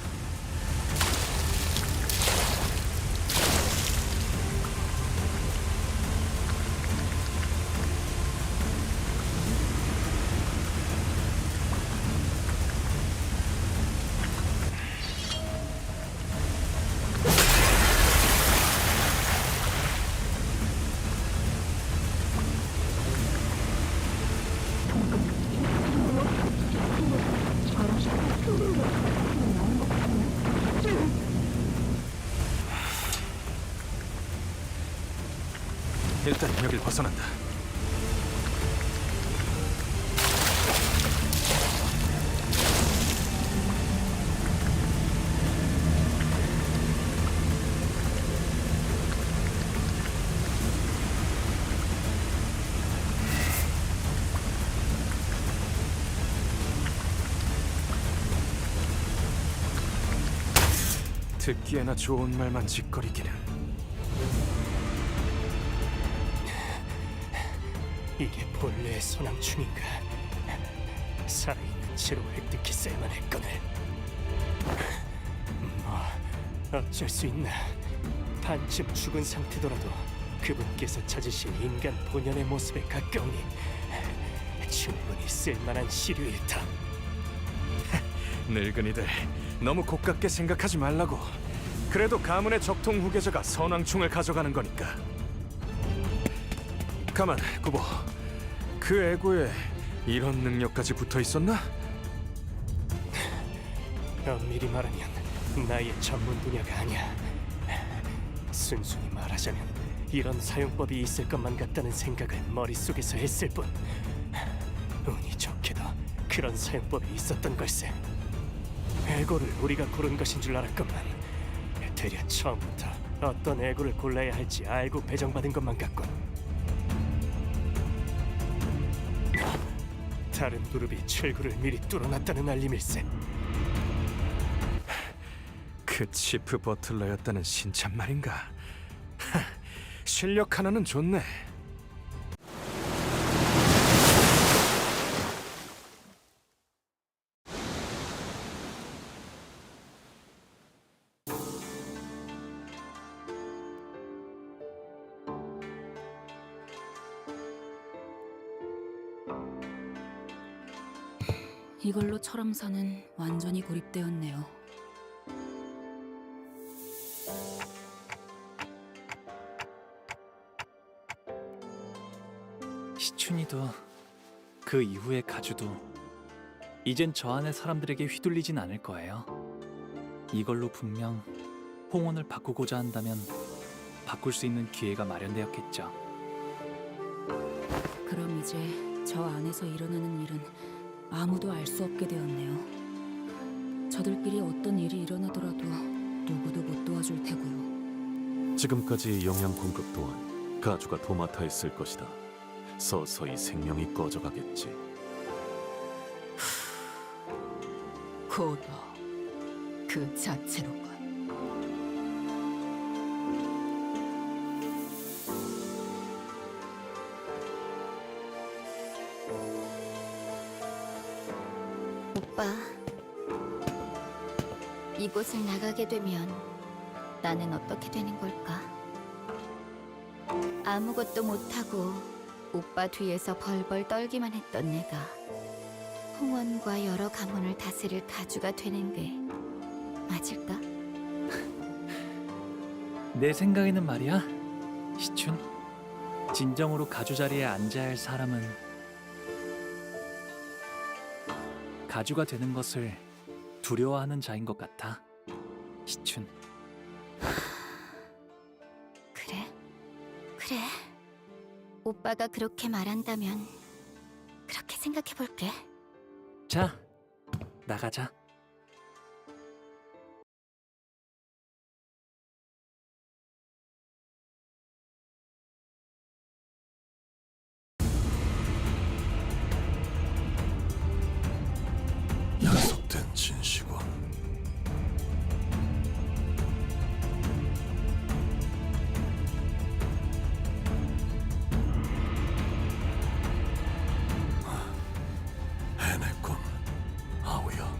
일단 여길 벗어난다. 듣기에나 좋은 말만 짓거리기는. 이게 본래의 소낭충인가? 살아있는 채로 획득했어야만 했거늘. 뭐 어쩔 수 있나. 반쯤 죽은 상태더라도 그분께서 찾으신 인간 본연의 모습에 가까우니 충분히 쓸만한 시류일 터. 늙은이들 너무 고깝게 생각하지 말라고. 그래도 가문의 적통 후계자가 선왕충을 가져가는 거니까. 가만, 구보. 그 애고에 이런 능력까지 붙어 있었나? 엄밀히 말하면 나의 전문 분야가 아니야. 순순히 말하자면 이런 사용법이 있을 것만 같다는 생각을 머릿속에서 했을 뿐. 운이 좋게도 그런 사용법이 있었던 걸세. 애고를 우리가 고른 것인 줄 알았건만 되려 처음부터 어떤 애구를 골라야 할지 알고 배정받은 것만 같군. 다른 그룹이 출구를 미리 뚫어놨다는 알림일세. 그 치프 버틀러였다는 신참 말인가? 하, 실력 하나는 좋네. 이걸로 철암사는 완전히 고립되었네요. 시춘이도 그 이후의 가주도 이젠 저 안의 사람들에게 휘둘리진 않을 거예요. 이걸로 분명 홍원을 바꾸고자 한다면 바꿀 수 있는 기회가 마련되었겠죠. 그럼 이제 저 안에서 일어나는 일은 아무도 알 수 없게 되었네요. 저들끼리 어떤 일이 일어나더라도 누구도 못 도와줄 테고요. 지금까지 영양 공급 또한 가주가 도맡아 있을 것이다. 서서히 생명이 꺼져가겠지. 고도 그 자체로군. 오빠, 이곳을 나가게 되면 나는 어떻게 되는 걸까? 아무것도 못하고 오빠 뒤에서 벌벌 떨기만 했던 내가 홍원과 여러 가문을 다스릴 가주가 되는 게 맞을까? 내 생각에는 말이야, 시춘. 진정으로 가주 자리에 앉아야 할 사람은 가주가 되는 것을 두려워하는 자인 것 같아, 시춘. 그래. 오빠가 그렇게 말한다면 그렇게 생각해 볼게. 자, 나가자. 약속된 진시군. 해냈군, 아우야.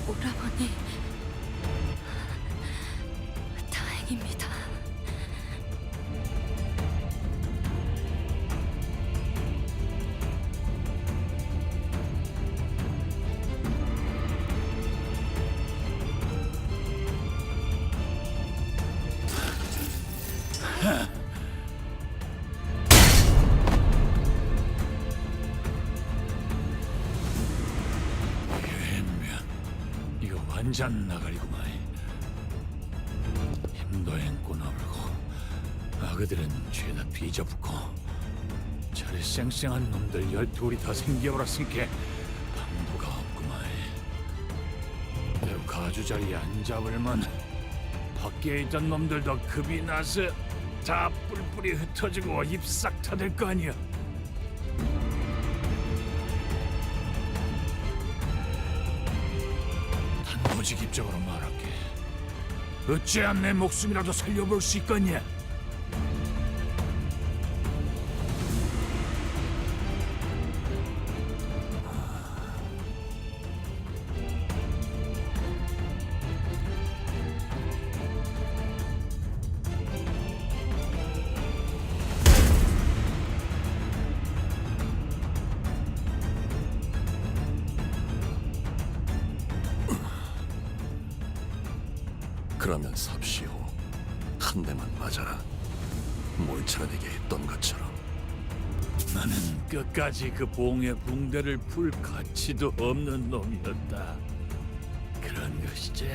오라버니, 다행입니다. 이거 완전 나가리구만. 힘도 앵꼬 나불고 아그들은 죄다 뒤져붙고 저리 쌩쌩한 놈들 12이 다 생겨버렸으니까 방도가 없구만. 내 가주 자리에 안 잡을만 밖에 있던 놈들도 급이 나서 다 뿔뿔이 흩어지고 입 싹 터질 거 아니야. 단도직입적으로 말할게. 어찌한 내 목숨이라도 살려볼 수 있겠냐? 그러면 삽시오. 한 대만 맞아라. 몰차라에게 했던 것처럼. 나는 끝까지 그 봉의 붕대를 풀 가치도 없는 놈이었다. 그런 것이지.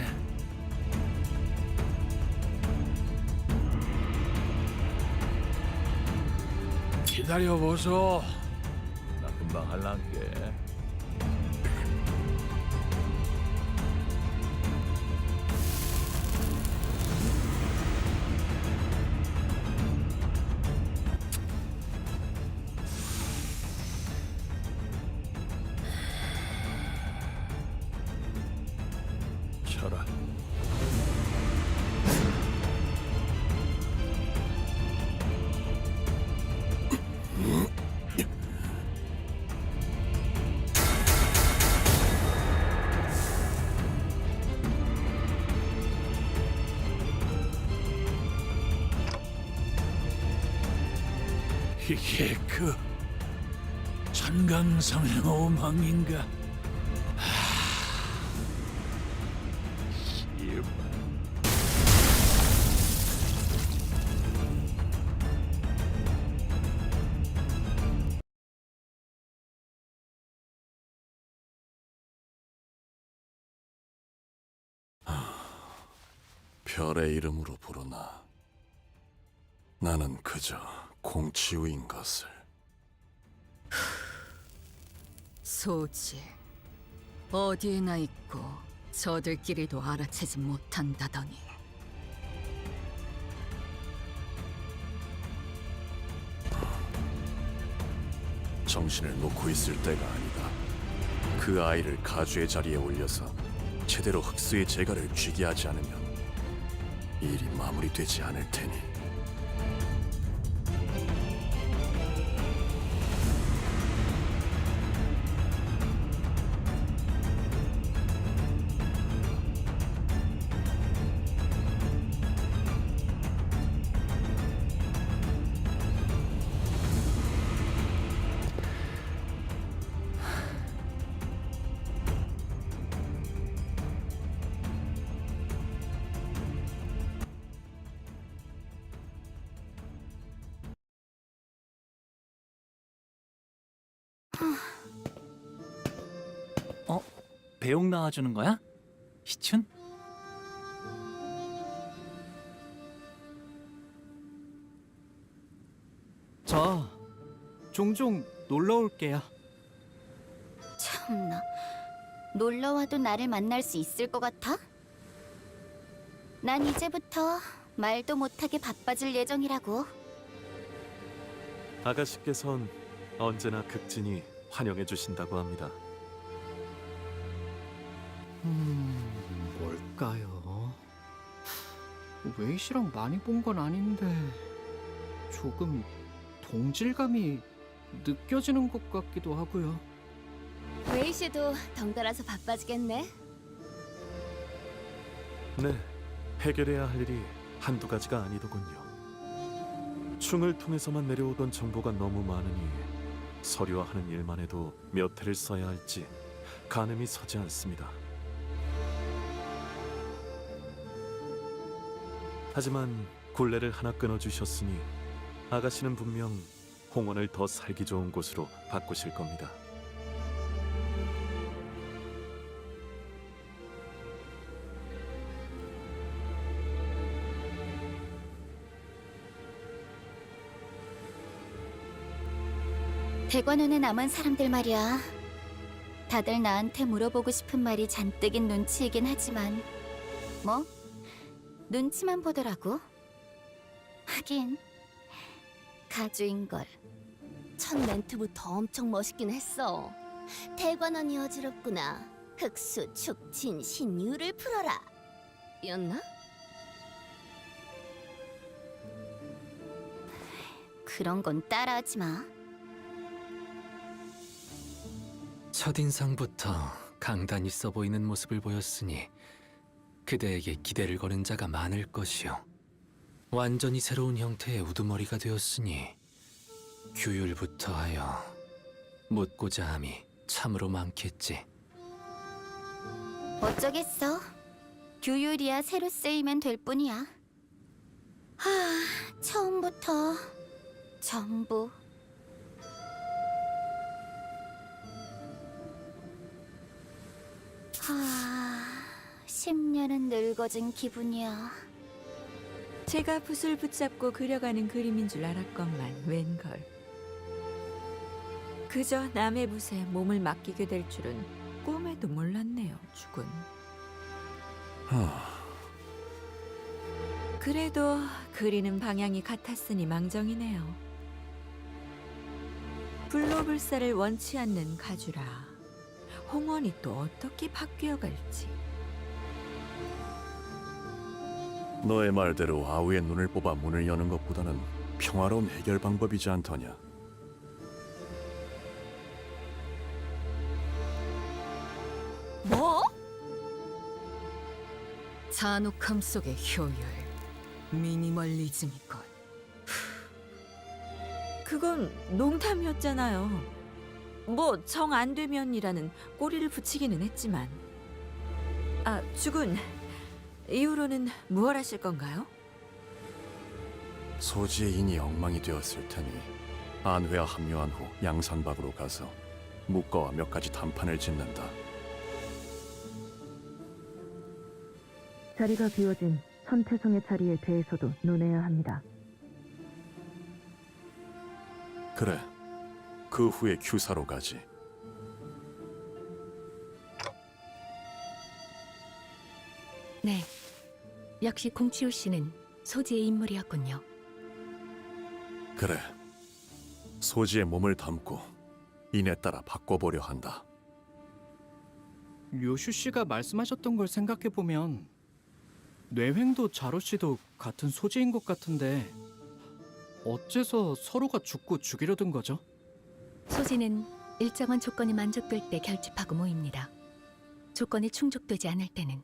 기다려 보소. 나 금방 할란게. 쳐라. 이게 그 천강성의 오망인가? 씨발. 별의 이름으로 부르나. 나는 그저 공치우인 것을. 소지 어디에나 있고 저들끼리도 알아채지 못한다더니. 정신을 놓고 있을 때가 아니다. 그 아이를 가주의 자리에 올려서 제대로 흑수의 재갈을 쥐게 하지 않으면 일이 마무리되지 않을 테니. 배옥 나와주는 거야? 희춘? 저 종종 놀러 올게요. 참나, 놀러와도 나를 만날 수 있을 것 같아? 난 이제부터 말도 못하게 바빠질 예정이라고. 아가씨께선 언제나 극진히 환영해 주신다고 합니다. 뭘까요? 웨이시랑 많이 본 건 아닌데 조금 동질감이 느껴지는 것 같기도 하고요. 웨이시도 덩달아서 바빠지겠네. 네, 해결해야 할 일이 한두 가지가 아니더군요. 충을 통해서만 내려오던 정보가 너무 많으니 서류화하는 일만 해도 몇 회를 써야 할지 가늠이 서지 않습니다. 하지만 굴레를 하나 끊어주셨으니 아가씨는 분명 홍원을 더 살기 좋은 곳으로 바꾸실 겁니다. 대관원에 남은 사람들 말이야. 다들 나한테 물어보고 싶은 말이 잔뜩인 눈치이긴 하지만 뭐 눈치만 보더라고. 하긴 가주인걸. 첫 멘트부터 엄청 멋있긴 했어. 대관원이 어지럽구나. 흑수, 축진, 신유를 풀어라 였나? 그런 건 따라하지 마. 첫인상부터 강단 있어 보이는 모습을 보였으니 그대에게 기대를 거는 자가 많을 것이요. 완전히 새로운 형태의 우두머리가 되었으니 규율부터 하여 묻고자 함이 참으로 많겠지. 어쩌겠어. 규율이야 새로 쓰이면 될 뿐이야. 처음부터 전부 10년은 늙어진 기분이야. 제가 붓을 붙잡고 그려가는 그림인 줄 알았건만 웬걸. 그저 남의 붓에 몸을 맡기게 될 줄은 꿈에도 몰랐네요, 죽은. 그래도 그리는 방향이 같았으니 망정이네요. 불로불사를 원치 않는 가주라. 홍원이 또 어떻게 바뀌어갈지. 너의 말대로 아우의 눈을 뽑아 문을 여는 것보다는 평화로운 해결 방법이지 않더냐. 뭐? 잔혹함 속의 효율, 미니멀리즘이건. 그건 농담이었잖아요. 뭐 정 안 되면이라는 꼬리를 붙이기는 했지만. 아, 죽은 이후로는 무얼 하실 건가요? 소지의 인이 엉망이 되었을 테니 안회와 합류한 후 양산박으로 가서 묵과와 몇 가지 단판을 짓는다. 자리가 비워진 선태성의 자리에 대해서도 논해야 합니다. 그래, 그 후에 규사로 가지. 네, 역시 공치우 씨는 소지의 인물이었군요. 그래, 소지의 몸을 담고 인에 따라 바꿔보려 한다. 요슈 씨가 말씀하셨던 걸 생각해 보면 뇌횡도 자로 씨도 같은 소재인 것 같은데 어째서 서로가 죽고 죽이려던 거죠? 소지는 일정한 조건이 만족될 때 결집하고 모입니다. 조건이 충족되지 않을 때는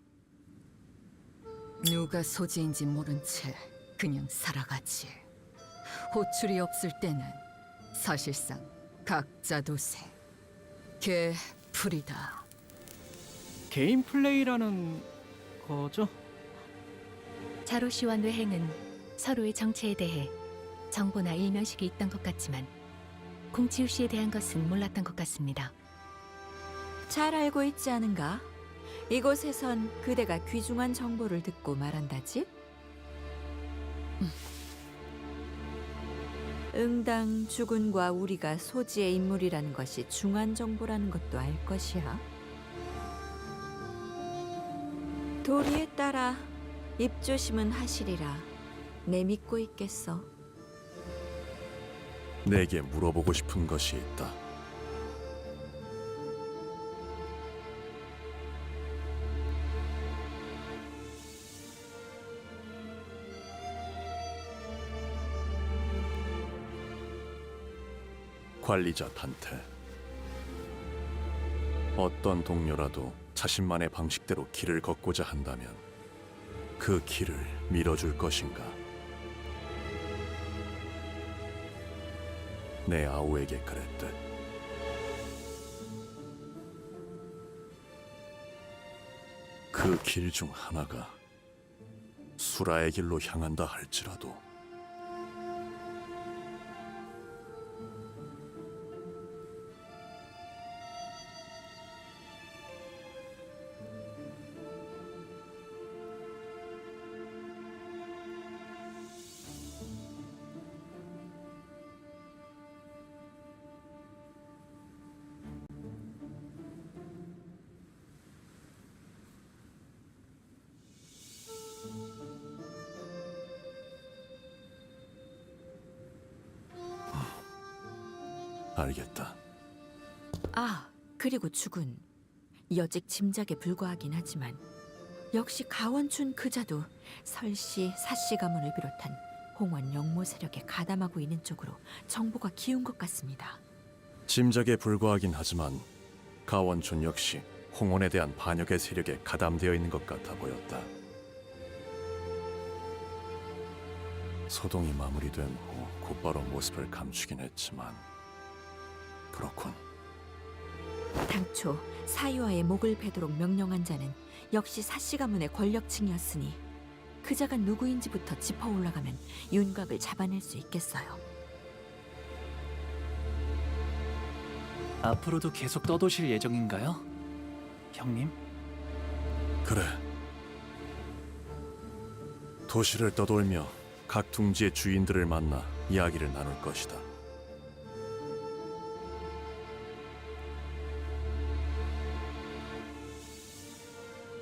누가 소지인지 모른 채 그냥 살아가지. 호출이 없을 때는 사실상 각자 도세. 걔 풀이다. 개인 플레이라는 거죠? 자로 씨와 뇌행은 서로의 정체에 대해 정보나 일면식이 있던 것 같지만 공치우 씨에 대한 것은 몰랐던 것 같습니다. 잘 알고 있지 않은가? 이곳에선 그대가 귀중한 정보를 듣고 말한다지? 응당 주군과 우리가 소지의 인물이라는 것이 중한 정보라는 것도 알 것이야. 도리에 따라 입조심은 하시리라. 내 믿고 있겠어. 내게 물어보고 싶은 것이 있다. 관리자 단테. 어떤 동료라도 자신만의 방식대로 길을 걷고자 한다면 그 길을 밀어줄 것인가? 내 아우에게 그랬듯. 그 길 중 하나가 수라의 길로 향한다 할지라도 알겠다. 아, 그리고 죽은 여직 짐작에 불과하긴 하지만 역시 가원춘 그자도 설씨, 사씨 가문을 비롯한 홍원 영모 세력에 가담하고 있는 쪽으로 정보가 기운 것 같습니다. 짐작에 불과하긴 하지만 가원춘 역시 홍원에 대한 반역의 세력에 가담되어 있는 것 같아 보였다. 소동이 마무리된 후 곧바로 모습을 감추긴 했지만 그렇군. 당초 사유아의 목을 베도록 명령한 자는 역시 사씨 가문의 권력층이었으니 그자가 누구인지부터 짚어 올라가면 윤곽을 잡아낼 수 있겠어요. 앞으로도 계속 떠도실 예정인가요? 형님? 그래, 도시를 떠돌며 각 둥지의 주인들을 만나 이야기를 나눌 것이다.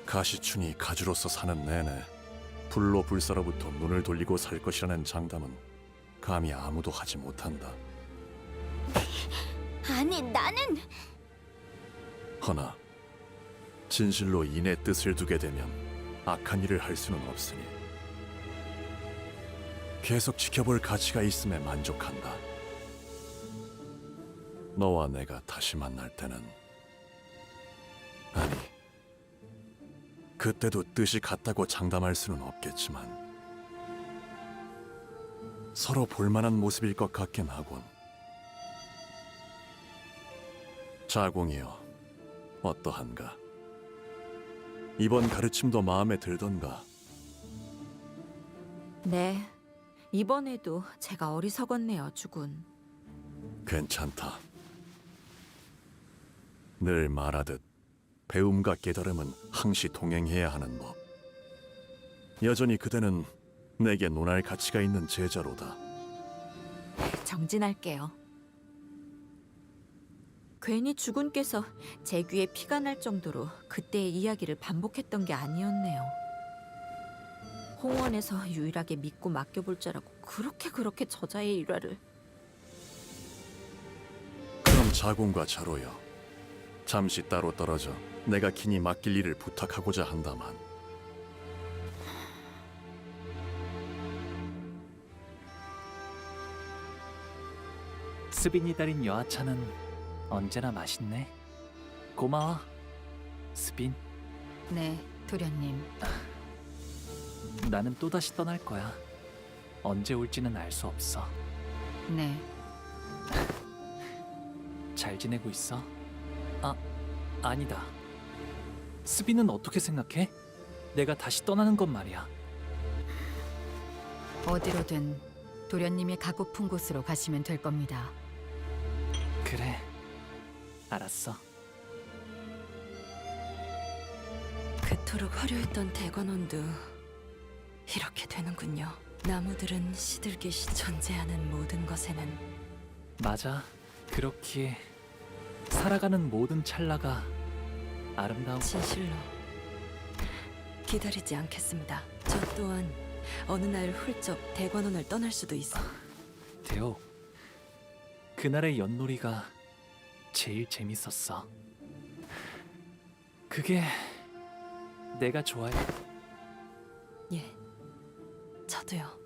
가시춘이 가주로서 사는 내내 불로 불사로부터 눈을 돌리고 살 것이라는 장담은 감히 아무도 하지 못한다. 아니, 나는 허나 진실로 인의 뜻을 두게 되면 악한 일을 할 수는 없으니 계속 지켜볼 가치가 있음에 만족한다. 너와 내가 다시 만날 때는, 아니, 그때도 뜻이 같다고 장담할 수는 없겠지만 서로 볼만한 모습일 것 같긴 하군. 자공이여, 어떠한가? 이번 가르침도 마음에 들던가? 네, 이번에도 제가 어리석었네요, 주군. 괜찮다. 늘 말하듯 배움과 깨달음은 항시 동행해야 하는 법. 여전히 그대는 내게 논할 가치가 있는 제자로다. 정진할게요. 괜히 주군께서 제 귀에 피가 날 정도로 그때의 이야기를 반복했던 게 아니었네요. 홍원에서 유일하게 믿고 맡겨볼 자라고 그렇게 저자의 일화를. 그럼 자공과 자로여, 잠시 따로 떨어져 내가 긴히 맡길 일을 부탁하고자 한다만. 스빈이 달인 여하차는 언제나 맛있네. 고마워, 스빈. 네, 도련님. 나는 또다시 떠날 거야. 언제 올지는 알 수 없어. 네, 잘 지내고 있어? 아니다. 스빈은 어떻게 생각해? 내가 다시 떠나는 건 말이야. 어디로든 도련님이 가고픈 곳으로 가시면 될 겁니다. 그래, 알았어. 그토록 화려했던 대관원도 이렇게 되는군요. 나무들은 시들깃이 존재하는 모든 것에는 맞아. 그렇기에 살아가는 모든 찰나가 아름다운. 진실로 기다리지 않겠습니다. 저 또한 어느 날 훌쩍 대관원을 떠날 수도 있어. 대호, 그날의 윷놀이가 제일 재밌었어. 그게 내가 좋아해. 예, 저도요.